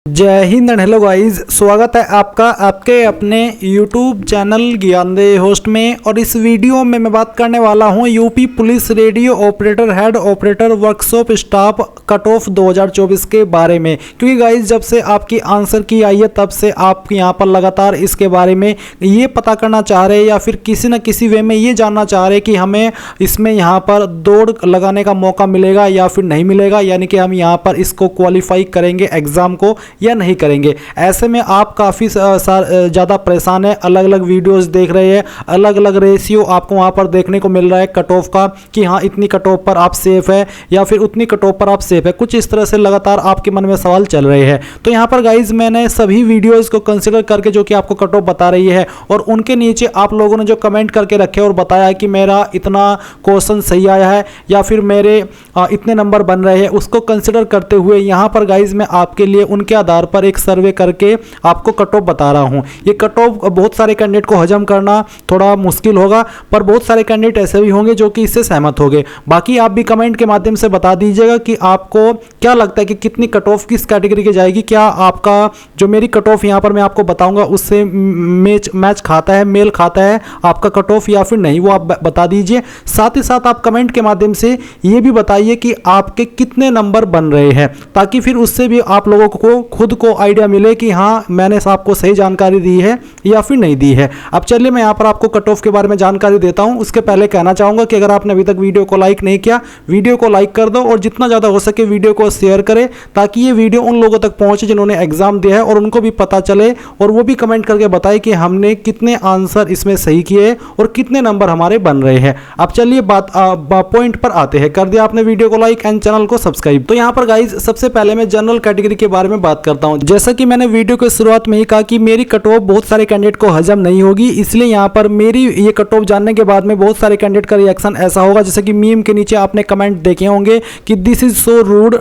जय Hind and hello guys, स्वागत है आपका आपके अपने YouTube चैनल ज्ञानदेह होस्ट में। और इस वीडियो में मैं बात करने वाला हूं UP police radio operator head operator workshop staff cut off 2024 के बारे में। क्योंकि गाइस जब से आपकी आंसर की आई है तब से आप यहां पर लगातार इसके बारे में ये पता करना चाह रहे हैं या फिर किसी न किसी वे में ये जानना चाह रहे हैं कि हमें इसमें यहाँ पर दौड़ लगाने का मौका मिलेगा या फिर नहीं मिलेगा, यानी कि हम यहाँ पर इसको क्वालिफाई करेंगे एग्ज़ाम को या नहीं करेंगे। ऐसे में आप काफ़ी ज़्यादा परेशान है, अलग अलग वीडियोस देख रहे हैं, अलग अलग रेशियो आपको वहाँ पर देखने को मिल रहा है कट ऑफ का कि हाँ इतनी कट ऑफ पर आप सेफ है या फिर उतनी कट ऑफ पर आप सेफ है। कुछ इस तरह से लगातार आपके मन में सवाल चल रहे हैं। तो यहाँ पर गाइज मैंने सभी वीडियोज़ को कंसिडर करके जो कि आपको कट ऑफ बता रही है और उनके नीचे आप लोगों ने जो कमेंट करके रखे और बताया है कि मेरा इतना क्वेश्चन सही आया है या फिर मेरे इतने नंबर बन रहे हैं, उसको कंसिडर करते हुए यहाँ पर गाइज मैं आपके लिए उनके आधार पर एक सर्वे करके आपको कट ऑफ बता रहा हूँ। ये कट ऑफ बहुत सारे कैंडिडेट को हजम करना थोड़ा मुश्किल होगा, पर बहुत सारे कैंडिडेट ऐसे भी होंगे जो कि इससे सहमत होंगे। बाकी आप भी कमेंट के माध्यम से बता दीजिएगा कि आपको क्या लगता है कि कितनी कट ऑफ किस कैटेगरी की जाएगी। क्या आपका जो मेरी कट ऑफ यहाँ पर मैं आपको बताऊंगा उससे मैच खाता है, मेल खाता है आपका कट ऑफ या फिर नहीं, वो आप बता दीजिए। साथ ही साथ आप कमेंट के माध्यम से ये भी बताइए कि आपके कितने नंबर बन रहे हैं, ताकि फिर उससे भी आप लोगों को खुद को आइडिया मिले कि हाँ मैंने आपको सही जानकारी दी है या फिर नहीं दी है। अब चलिए मैं यहाँ पर आपको कट ऑफ के बारे में जानकारी देता हूँ। उसके पहले कहना चाहूँगा कि अगर आपने अभी तक वीडियो को लाइक नहीं किया, वीडियो को लाइक कर दो और जितना ज़्यादा हो सके वीडियो को शेयर करें, ताकि ये वीडियो उन लोगों तक पहुँचे जिन्होंने एग्जाम दिया है और उनको भी पता चले और वो भी कमेंट करके बताए कि हमने कितने आंसर इसमें सही किए और कितने नंबर हमारे बन रहे हैं। अब चलिए बात पॉइंट पर आते हैं। कर दिया आपने वीडियो को लाइक एंड चैनल को सब्सक्राइब। तो यहाँ पर गाइज सबसे पहले मैं जनरल कैटेगरी के बारे में बात करता हूँ। जैसा कि मैंने वीडियो के शुरुआत में ही कहा कि मेरी कट ऑफ बहुत सारे कैंडिडेट को हजम नहीं होगी, इसलिए यहाँ पर मेरी ये कट ऑफ जानने के बाद में बहुत सारे कैंडिडेट का रिएक्शन ऐसा होगा जैसे कि मीम के नीचे आपने कमेंट देखे होंगे कि this is so rude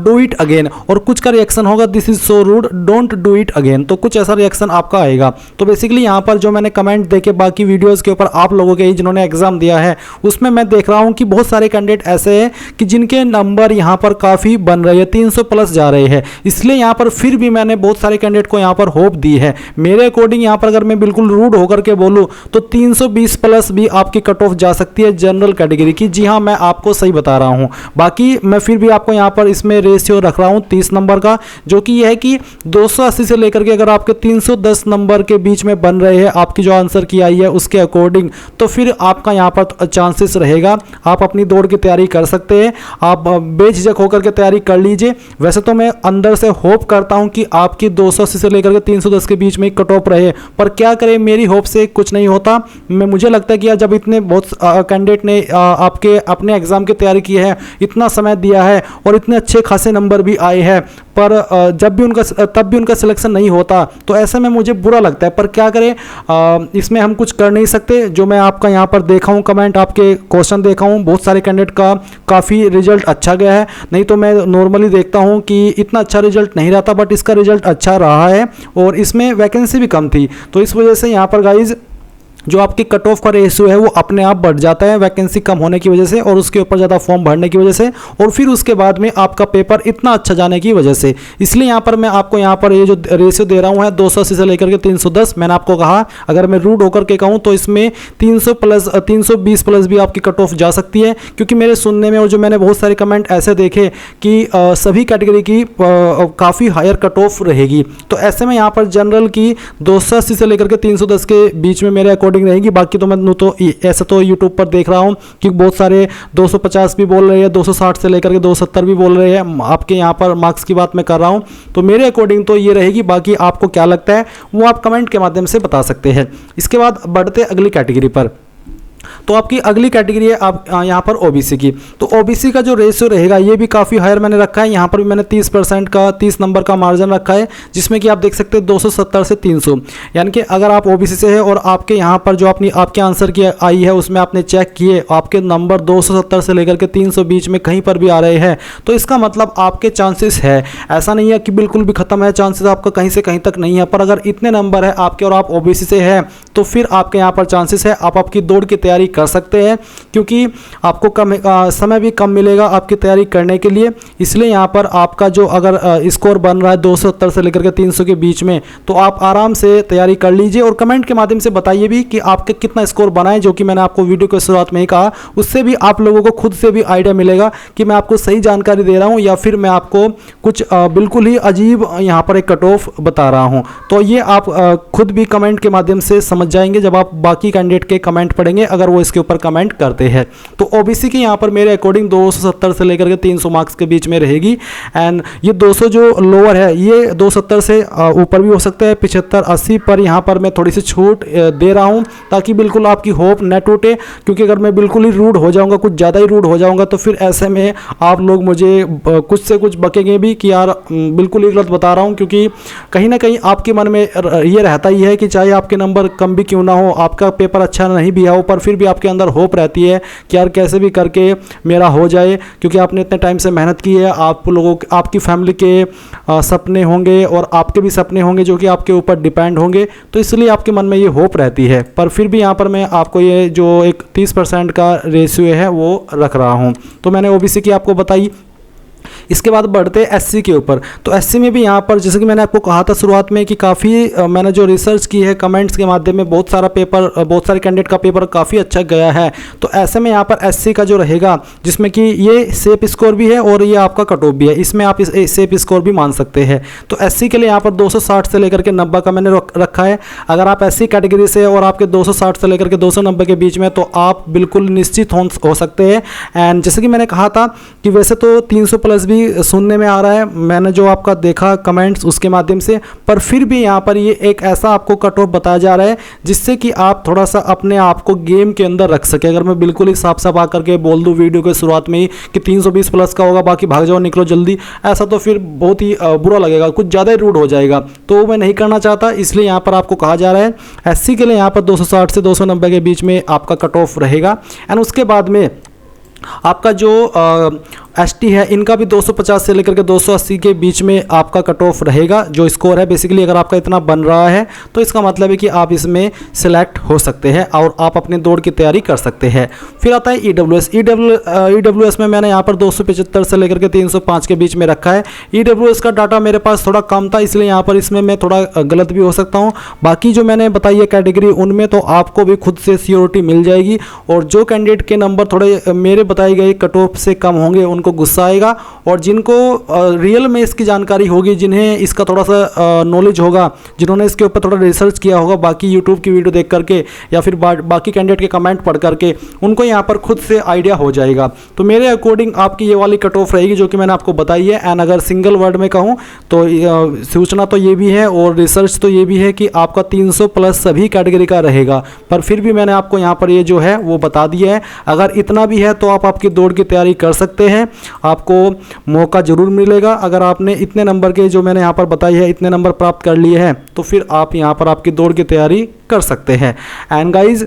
do it again, और कुछ का रिएक्शन होगा this is so rude don't do it again. तो कुछ ऐसा रिएक्शन आपका आएगा। तो बेसिकली यहाँ पर जो मैंने कमेंट देखे बाकी वीडियोज़ के ऊपर आप लोगों के जिन्होंने एग्जाम दिया है उसमें मैं देख रहा हूँ कि बहुत सारे कैंडिडेट ऐसे हैं कि जिनके नंबर यहाँ पर काफ़ी बन रहे हैं, 300 प्लस जा रहे हैं। इसलिए यहाँ पर फिर भी मैंने बहुत सारे कैंडिडेट को यहाँ पर होप दी है। मेरे अकॉर्डिंग यहाँ पर अगर मैं बिल्कुल रूड होकर के बोलूँ तो 320 प्लस भी आपकी कट ऑफ जा सकती है जनरल कैटेगरी की। जी हाँ, मैं आपको सही बता रहा हूँ। बाकी मैं फिर भी आपको यहाँ पर इसमें रेशियो रख रहा हूँ 30 नंबर का, जो कि यह है कि 280 से लेकर के अगर आपके 310 नंबर के बीच में बन रहे हैं आपकी जो आंसर की आई है उसके अकॉर्डिंग, तो फिर आपका यहाँ पर चांसेस रहेगा, आप अपनी दौड़ की तैयारी कर सकते हैं। आप बेझिझक होकर के तैयारी कर लीजिए। वैसे तो मैं अंदर से होप करता हूं कि आपकी 280 से लेकर के 310 के बीच में कट ऑफ रहे, पर क्या करें मेरी होप से कुछ नहीं होता। मुझे लगता है कि जब इतने बहुत कैंडिडेट ने आपके अपने एग्जाम की तैयारी की है, इतना समय दिया है और इतने अच्छे खासे नंबर भी आए हैं, पर जब भी तब भी उनका सिलेक्शन नहीं होता, तो ऐसे में मुझे बुरा लगता है। पर क्या करें, इसमें हम कुछ कर नहीं सकते। जो मैं आपका यहाँ पर देखा हूँ कमेंट, आपके क्वेश्चन देखा हूँ, बहुत सारे कैंडिडेट का काफ़ी रिजल्ट अच्छा गया है। नहीं तो मैं नॉर्मली देखता हूँ कि इतना अच्छा रिजल्ट नहीं रहता, बट इसका रिजल्ट अच्छा रहा है और इसमें वैकेंसी भी कम थी। तो इस वजह से यहाँ पर गाइज जो आपकी कट ऑफ का रेशियो है वो अपने आप बढ़ जाता है वैकेंसी कम होने की वजह से और उसके ऊपर ज़्यादा फॉर्म भरने की वजह से, और फिर उसके बाद में आपका पेपर इतना अच्छा जाने की वजह से। इसलिए यहाँ पर मैं आपको यहाँ पर ये जो रेशियो दे रहा हूँ है 280 से लेकर के 310, मैंने आपको कहा अगर मैं रूड होकर के कहूँ तो इसमें 300 प्लस 320 प्लस भी आपकी कट ऑफ जा सकती है। क्योंकि मेरे सुनने में और जो मैंने बहुत सारे कमेंट ऐसे देखे कि सभी कैटेगरी की काफ़ी हायर कट ऑफ रहेगी। तो ऐसे में यहाँ पर जनरल की 280 से लेकर के 310 के बीच में मेरे रहेगी। बाकी तो मैं तो ऐसा तो YouTube पर देख रहा हूं कि बहुत सारे 250 भी बोल रहे हैं, 260 से लेकर के 270 भी बोल रहे हैं। आपके यहां पर मार्क्स की बात मैं कर रहा हूं, तो मेरे अकॉर्डिंग तो ये रहेगी। बाकी आपको क्या लगता है वो आप कमेंट के माध्यम से बता सकते हैं। इसके बाद बढ़ते अगली कैटेगरी पर। तो आपकी अगली कैटेगरी है आप यहाँ पर ओबीसी की। तो ओबीसी का जो रेशियो रहेगा ये भी काफ़ी हायर मैंने रखा है। यहाँ पर भी मैंने 30% का 30 नंबर का मार्जिन रखा है, जिसमें कि आप देख सकते हैं 270 से 300। यानी कि अगर आप ओबीसी से है और आपके यहाँ पर जो आपके आंसर की आई है उसमें आपने चेक किए आपके नंबर 270 से लेकर के 300 बीच में कहीं पर भी आ रहे हैं, तो इसका मतलब आपके चांसेस है। ऐसा नहीं है कि बिल्कुल भी खत्म है, चांसेस आपका कहीं से कहीं तक नहीं है। पर अगर इतने नंबर है आपके और आप ओबीसी से है तो फिर आपके यहाँ पर चांसेस है आप आपकी दौड़ की तैयारी कर सकते हैं, क्योंकि आपको कम समय भी कम मिलेगा आपकी तैयारी करने के लिए। इसलिए यहाँ पर आपका जो अगर स्कोर बन रहा है 270 से लेकर के 300 के बीच में, तो आप आराम से तैयारी कर लीजिए और कमेंट के माध्यम से बताइए भी कि आपके कितना स्कोर बना है, जो कि मैंने आपको वीडियो के शुरुआत में ही कहा। उससे भी आप लोगों को खुद से भी आइडिया मिलेगा कि मैं आपको सही जानकारी दे रहा हूँ या फिर मैं आपको कुछ बिल्कुल ही अजीब यहाँ पर एक कट ऑफ बता रहा हूँ। तो ये आप खुद भी कमेंट के माध्यम से समझ जाएंगे जब आप बाकी कैंडिडेट के कमेंट पढ़ेंगे, अगर वो इसके ऊपर कमेंट करते हैं। तो ओबीसी की यहाँ पर मेरे अकॉर्डिंग 270 से लेकर के 300 मार्क्स के बीच में रहेगी। एंड ये 200 जो लोअर है ये 270 से ऊपर भी हो सकता है, 75 80 पर यहाँ पर मैं थोड़ी सी छूट दे रहा हूँ ताकि बिल्कुल आपकी होप न टूटे। क्योंकि अगर मैं बिल्कुल ही रूड हो जाऊँगा, कुछ ज़्यादा ही रूड हो जाऊँगा, तो फिर ऐसे में आप लोग मुझे कुछ से कुछ बकेंगे भी कि यार बिल्कुल ही गलत बता रहा हूँ। क्योंकि कहीं ना कहीं आपके मन में ये रहता ही है कि चाहे आपके नंबर कम भी क्यों ना हो, आपका पेपर अच्छा नहीं भी हो, पर फिर भी आपके अंदर होप रहती है कि यार कैसे भी करके मेरा हो जाए, क्योंकि आपने इतने टाइम से मेहनत की है। आप लोगों आपकी फैमिली के सपने होंगे और आपके भी सपने होंगे जो कि आपके ऊपर डिपेंड होंगे, तो इसलिए आपके मन में ये होप रहती है। पर फिर भी यहाँ पर मैं आपको ये जो एक 30% का रेशियो है वो रख रहा हूँ। तो मैंने ओबीसी की आपको बताई। इसके बाद बढ़ते एससी के ऊपर। तो एससी में भी यहाँ पर जैसे कि मैंने आपको कहा था शुरुआत में कि काफ़ी मैंने जो रिसर्च की है कमेंट्स के माध्यम में, बहुत सारे कैंडिडेट का पेपर काफ़ी अच्छा गया है। तो ऐसे में यहाँ पर एससी का जो रहेगा, जिसमें कि ये सेफ स्कोर भी है और ये आपका कट ऑफ भी है, इसमें आप इस सेफ स्कोर भी मान सकते हैं। तो एससी के लिए यहाँ पर 260 से लेकर के 90 का मैंने रखा है। अगर आप एससी कैटेगरी से और आपके 260 से लेकर के 290 के बीच में, तो आप बिल्कुल निश्चित हो सकते हैं। एंड जैसे कि मैंने कहा था कि वैसे तो 300 प्लस भी सुनने में आ रहा है, मैंने जो आपका देखा कमेंट्स उसके माध्यम से, पर फिर भी यहाँ पर ये एक ऐसा आपको कट ऑफ बताया जा रहा है जिससे कि आप थोड़ा सा अपने आप को गेम के अंदर रख सके। अगर मैं बिल्कुल ही साफ साफ आकर के बोल दूँ वीडियो के शुरुआत में ही कि 320 प्लस का होगा, बाकी भाग जाओ निकलो जल्दी, ऐसा तो फिर बहुत ही बुरा लगेगा, कुछ ज़्यादा ही रूड हो जाएगा। तो मैं नहीं करना चाहता, इसलिए यहाँ पर आपको कहा जा रहा है एससी के लिए यहाँ पर 260 से 290 के बीच में आपका कट ऑफ रहेगा। एंड उसके बाद में आपका जो एसटी है, इनका भी 250 से लेकर के 280 के बीच में आपका कट ऑफ रहेगा जो स्कोर है। बेसिकली अगर आपका इतना बन रहा है तो इसका मतलब है कि आप इसमें सिलेक्ट हो सकते हैं और आप अपने दौड़ की तैयारी कर सकते हैं। फिर आता है ईडब्ल्यूएस में मैंने यहाँ पर 275 से लेकर के 305 के बीच में रखा है। ईडब्ल्यूएस का डाटा मेरे पास थोड़ा कम था, इसलिए यहाँ पर इसमें मैं थोड़ा गलत भी हो सकता हूँ। बाकी जो मैंने बताई है कैटेगरी, उनमें तो आपको भी खुद से सियोरिटी मिल जाएगी। और जो कैंडिडेट के नंबर थोड़े मेरे बताए गए कट ऑफ से कम होंगे उनको गुस्सा आएगा, और जिनको रियल में इसकी जानकारी होगी, जिन्हें इसका थोड़ा सा नॉलेज होगा, जिन्होंने इसके ऊपर थोड़ा रिसर्च किया होगा बाकी यूट्यूब की वीडियो देख करके या फिर बाकी कैंडिडेट के कमेंट पढ़ करके, उनको यहाँ पर खुद से आइडिया हो जाएगा। तो मेरे अकॉर्डिंग आपकी ये वाली कट ऑफ रहेगी जो कि मैंने आपको बताई है। एंड अगर सिंगल वर्ड में कहूँ तो सूचना तो ये भी है और रिसर्च तो ये भी है कि आपका 300 प्लस सभी कैटेगरी का रहेगा। पर फिर भी मैंने आपको यहाँ पर ये जो है वो बता दिया है। अगर इतना भी है तो आप आपकी दौड़ की तैयारी कर सकते हैं, आपको मौका जरूर मिलेगा। अगर आपने इतने नंबर के जो मैंने यहाँ पर बताई है इतने नंबर प्राप्त कर लिए हैं तो फिर आप यहाँ पर आपकी दौड़ की तैयारी कर सकते हैं। एंड गाइज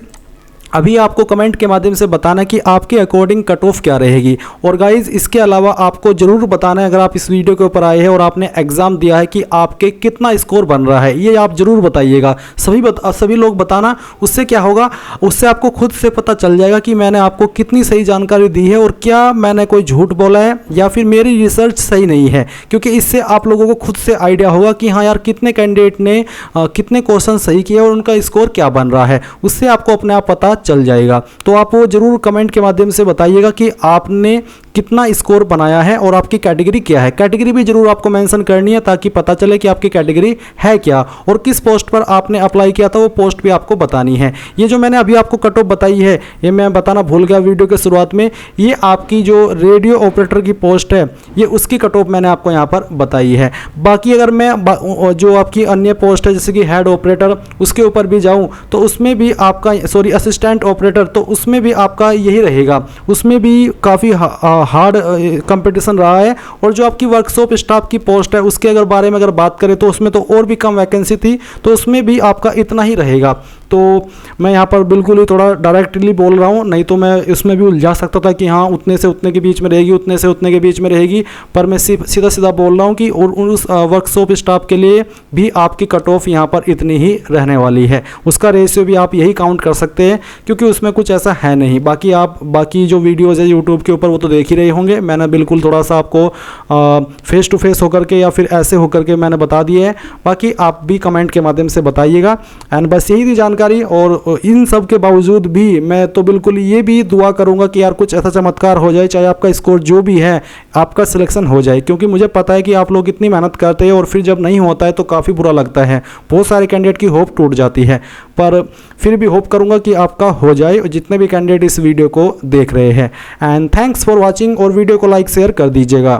अभी आपको कमेंट के माध्यम से बताना कि आपके अकॉर्डिंग कट ऑफ क्या रहेगी। और गाइज इसके अलावा आपको ज़रूर बताना है, अगर आप इस वीडियो के ऊपर आए हैं और आपने एग्ज़ाम दिया है, कि आपके कितना स्कोर बन रहा है, ये आप ज़रूर बताइएगा। सभी लोग बताना, उससे क्या होगा, उससे आपको खुद से पता चल जाएगा कि मैंने आपको कितनी सही जानकारी दी है और क्या मैंने कोई झूठ बोला है या फिर मेरी रिसर्च सही नहीं है। क्योंकि इससे आप लोगों को खुद से आइडिया होगा कि हाँ यार कितने कैंडिडेट ने कितने क्वेश्चन सही किए और उनका स्कोर क्या बन रहा है, उससे आपको अपने आप पता चल जाएगा। तो आप वो जरूर कमेंट के माध्यम से बताइएगा कि आपने कितना स्कोर बनाया है और आपकी कैटेगरी क्या है। कैटेगरी भी जरूर आपको मेंशन करनी है ताकि पता चले कि आपकी कैटेगरी है क्या और किस पोस्ट पर आपने अप्लाई किया था, वो पोस्ट भी आपको बतानी है। ये जो मैंने अभी आपको कट ऑफ बताई है, ये मैं बताना भूल गया वीडियो के शुरुआत में, ये आपकी जो रेडियो ऑपरेटर की पोस्ट है ये उसकी कट ऑफ मैंने आपको यहाँ पर बताई है। बाकी अगर मैं जो आपकी अन्य पोस्ट है जैसे कि हेड ऑपरेटर, उसके ऊपर भी जाऊँ तो उसमें भी आपका असिस्टेंट ऑपरेटर, तो उसमें भी आपका यही रहेगा। उसमें भी काफ़ी हार्ड कंपटीशन रहा है। और जो आपकी वर्कशॉप स्टाफ की पोस्ट है उसके बारे में अगर बात करें तो उसमें तो और भी कम वैकेंसी थी, तो उसमें भी आपका इतना ही रहेगा। तो मैं यहाँ पर बिल्कुल ही थोड़ा डायरेक्टली बोल रहा हूँ, नहीं तो मैं इसमें भी उलझा सकता था कि हाँ उतने से उतने के बीच में रहेगी, उतने से उतने के बीच में रहेगी, पर मैं सीधा सीधा बोल रहा हूँ कि और उस वर्कशॉप स्टाफ के लिए भी आपकी कट ऑफ यहाँ पर इतनी ही रहने वाली है। उसका रेशियो भी आप यही काउंट कर सकते हैं, क्योंकि उसमें कुछ ऐसा है नहीं। बाकी आप बाकी जो वीडियोज़ है यूट्यूब के ऊपर वो तो देख ही रहे होंगे, मैंने बिल्कुल थोड़ा सा आपको फेस टू फेस होकर के या फिर ऐसे होकर के मैंने बता दिए है। बाकी आप भी कमेंट के माध्यम से बताइएगा। एंड बस यही थी जानकारी, और इन सब के बावजूद भी मैं तो बिल्कुल ये भी दुआ करूंगा कि यार कुछ ऐसा चमत्कार हो जाए, चाहे आपका स्कोर जो भी है आपका सिलेक्शन हो जाए, क्योंकि मुझे पता है कि आप लोग इतनी मेहनत करते हैं और फिर जब नहीं होता है तो काफ़ी बुरा लगता है। बहुत सारे कैंडिडेट की होप टूट जाती है, पर फिर भी होप करूंगा कि आपका हो जाए, जितने भी कैंडिडेट इस वीडियो को देख रहे हैं। एंड थैंक्स फॉर वॉचिंग, और वीडियो को लाइक शेयर कर दीजिएगा।